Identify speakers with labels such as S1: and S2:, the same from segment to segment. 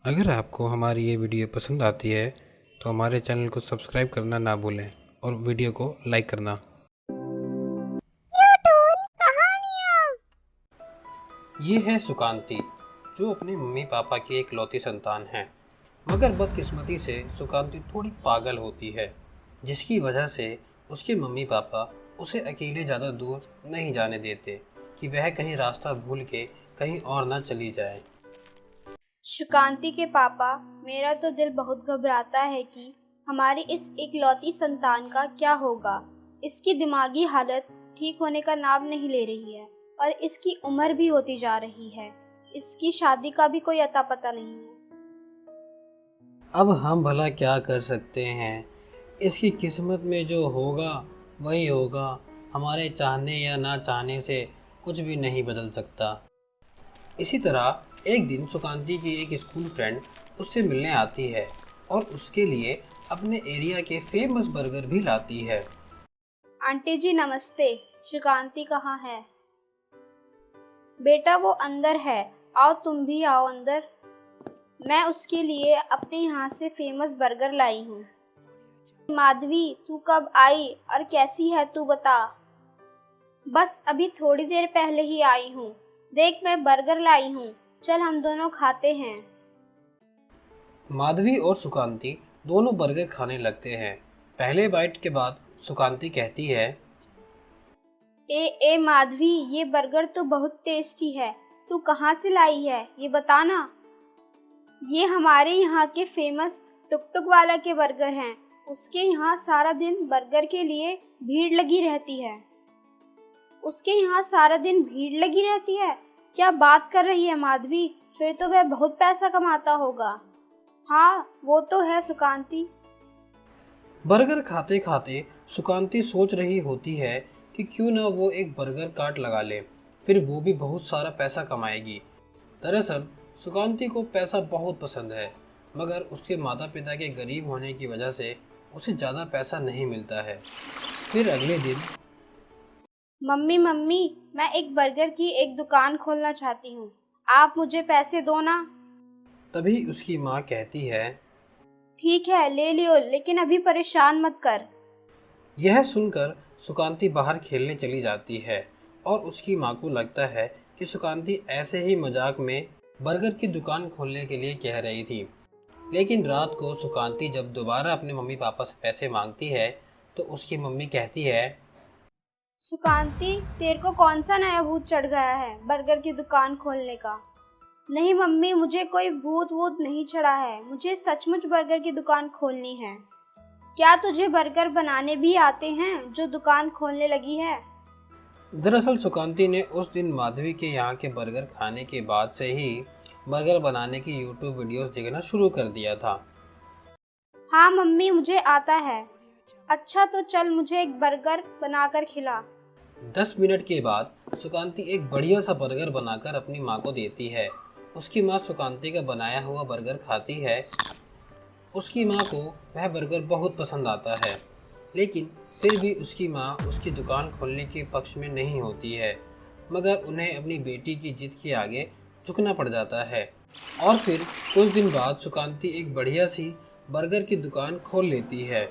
S1: अगर आपको हमारी ये वीडियो पसंद आती है तो हमारे चैनल को सब्सक्राइब करना ना भूलें और वीडियो को लाइक करना। ये है सुकांती, जो अपने मम्मी पापा की इकलौती संतान है। मगर बदकिस्मती से सुकांती थोड़ी पागल होती है, जिसकी वजह से उसके मम्मी पापा उसे अकेले ज़्यादा दूर नहीं जाने देते कि वह कहीं रास्ता भूल के कहीं और ना चली जाए।
S2: सुकांती के पापा, मेरा तो दिल बहुत घबराता है कि हमारी इस इकलौती संतान का क्या होगा। इसकी दिमागी हालत ठीक होने का नाम नहीं ले रही है और इसकी उम्र भी होती जा रही है। इसकी शादी का भी कोई अता पता नहीं है।
S1: अब हम भला क्या कर सकते हैं। इसकी किस्मत में जो होगा वही होगा। हमारे चाहने या ना चाहने से कुछ भी नहीं बदल सकता। इसी तरह एक दिन सुकांती की एक स्कूल फ्रेंड उससे मिलने आती है और उसके लिए अपने एरिया के फेमस बर्गर भी लाती है।
S2: आंटी जी नमस्ते, सुकांती कहाँ है? बेटा वो अंदर है, आओ तुम भी आओ अंदर। मैं उसके लिए अपने यहाँ से फेमस बर्गर लाई हूँ। माधवी, तू कब आई और कैसी है तू बता। बस अभी थोड़ी देर पहले ही आई हूँ। देख मैं बर्गर लाई हूँ, चल हम दोनों खाते हैं।
S1: माधवी और सुकांती दोनों बर्गर खाने लगते हैं। पहले बाइट के बाद सुकांती कहती है,
S2: ए माधवी, ये बर्गर तो बहुत टेस्टी है। तू कहाँ से लाई है ये बता ना। ये हमारे यहाँ के फेमस टुक टुक वाला के बर्गर हैं। उसके यहाँ सारा दिन बर्गर के लिए भीड़ लगी रहती है। उसके यहाँ सारा दिन भीड़ लगी रहती है? क्या बात कर रही है माधवी, फिर तो वह बहुत पैसा कमाता होगा। हाँ वो तो है सुकांती।
S1: बर्गर खाते खाते सुकांती सोच रही होती है कि क्यों ना वो एक बर्गर कार्ट लगा ले, फिर वो भी बहुत सारा पैसा कमाएगी। दरअसल सुकांती को पैसा बहुत पसंद है, मगर उसके माता पिता के गरीब होने की वजह से उसे ज़्यादा पैसा नहीं मिलता है। फिर अगले दिन
S2: मम्मी मम्मी, मैं एक बर्गर की एक दुकान खोलना चाहती हूँ। आप मुझे पैसे दो ना।
S1: तभी उसकी माँ कहती है।
S2: ठीक है ले लियो, लेकिन अभी परेशान मत कर।
S1: यह सुनकर सुकांती बाहर खेलने चली जाती है और उसकी माँ को लगता है कि सुकांती ऐसे ही मजाक में बर्गर की दुकान खोलने के लिए कह रही थी। लेकिन रात को सुकांती जब दोबारा अपने मम्मी पापा से पैसे मांगती है तो उसकी मम्मी कहती है,
S2: सुकांती, तेरे को कौन सा नया भूत चढ़ गया है बर्गर की दुकान खोलने का? नहीं मम्मी, मुझे कोई भूत वूत नहीं चढ़ा है। मुझे सचमुच बर्गर की दुकान खोलनी है। क्या तुझे बर्गर बनाने भी आते हैं जो दुकान खोलने लगी है?
S1: दरअसल सुकांती ने उस दिन माधवी के यहाँ के बर्गर खाने के बाद से ही बर्गर बनाने की यूट्यूब वीडियोस देखना शुरू कर दिया था।
S2: हाँ मम्मी, मुझे आता है। अच्छा तो चल मुझे एक बर्गर बनाकर खिला।
S1: 10 मिनट के बाद सुकांती एक बढ़िया सा बर्गर बनाकर अपनी माँ को देती है। उसकी माँ सुकांती का बनाया हुआ बर्गर खाती है। उसकी माँ को वह बर्गर बहुत पसंद आता है, लेकिन फिर भी उसकी माँ उसकी दुकान खोलने के पक्ष में नहीं होती है, मगर उन्हें अपनी बेटी की जिद के आगे झुकना पड़ जाता है। और फिर कुछ दिन बाद सुकांती एक बढ़िया सी बर्गर की दुकान खोल लेती है।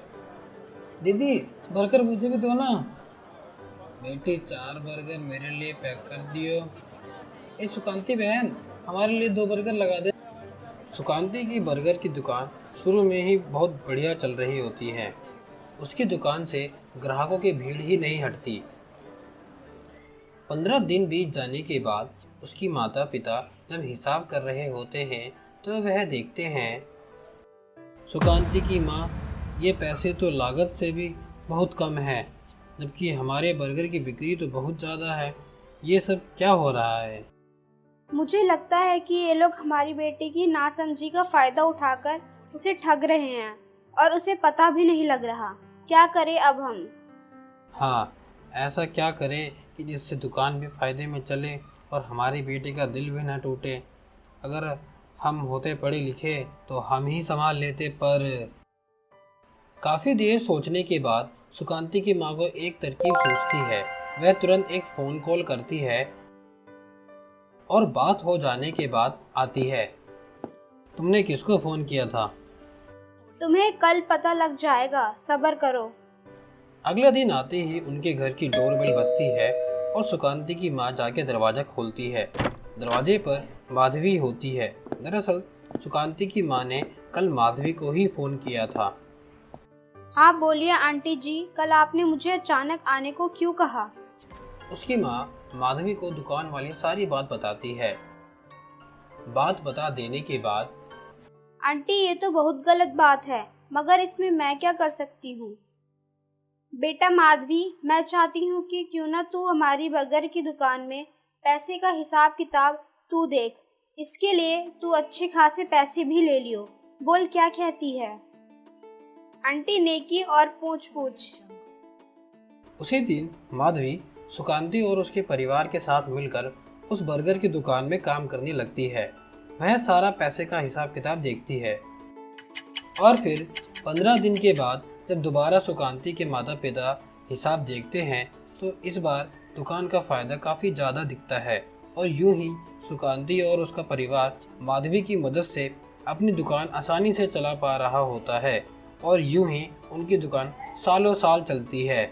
S1: दीदी, बर्गर मुझे भी दो ना। बेटी, 4 बर्गर मेरे लिए पैक कर दियो। ए सुकांती बहन, हमारे लिए 2 बर्गर लगा दे। सुकांती की बर्गर की दुकान शुरू में ही बहुत बढ़िया चल रही होती है। उसकी दुकान से ग्राहकों की भीड़ ही नहीं हटती। 15 दिन बीत जाने के बाद उसकी माता पिता जब हिसाब कर रहे होते हैं तो वह देखते हैं, सुकांती की माँ, ये पैसे तो लागत से भी बहुत कम है, जबकि हमारे बर्गर की बिक्री तो बहुत ज़्यादा है। ये सब क्या हो रहा है?
S2: मुझे लगता है कि ये लोग हमारी बेटी की नासमझी का फायदा उठाकर उसे ठग रहे हैं और उसे पता भी नहीं लग रहा। क्या करें अब हम?
S1: हाँ, ऐसा क्या करें कि जिससे दुकान भी फायदे में चले और हमारी बेटी का दिल भी ना टूटे। अगर हम होते पढ़े लिखे तो हम ही संभाल लेते, पर काफ़ी देर सोचने के बाद सुकांती की माँ को एक तरकीब सूझती है। वह तुरंत एक फ़ोन कॉल करती है और बात हो जाने के बाद आती है। तुमने किसको फोन किया था?
S2: तुम्हें कल पता लग जाएगा, सब्र करो।
S1: अगले दिन आते ही उनके घर की डोरबेल बजती है और सुकांती की माँ जाके दरवाजा खोलती है। दरवाजे पर माधवी होती है। दरअसल सुकांती की माँ ने कल माधवी को ही फोन किया था।
S2: हाँ बोलिए आंटी जी, कल आपने मुझे अचानक आने को क्यों कहा?
S1: उसकी माँ माधवी को दुकान वाली सारी बात बताती है। बात बता देने के बाद,
S2: आंटी ये तो बहुत गलत बात है, मगर इसमें मैं क्या कर सकती हूँ? बेटा माधवी, मैं चाहती हूँ कि क्यों ना तू हमारी बर्गर की दुकान में पैसे का हिसाब किताब तू देख। इसके लिए तू अच्छे खासे पैसे भी ले लियो। बोल क्या कहती है? आंटी नेकी और पूछ पूछ।
S1: उसी दिन माधवी सुकांती और उसके परिवार के साथ मिलकर उस बर्गर की दुकान में काम करने लगती है। वह सारा पैसे का हिसाब किताब देखती है और फिर 15 दिन के बाद जब दोबारा सुकांती के माता पिता हिसाब देखते हैं तो इस बार दुकान का फायदा काफ़ी ज़्यादा दिखता है और यूं ही सुकांती और उसका परिवार माधवी की मदद से अपनी दुकान आसानी से चला पा रहा होता है और यूं ही उनकी दुकान सालों साल चलती है।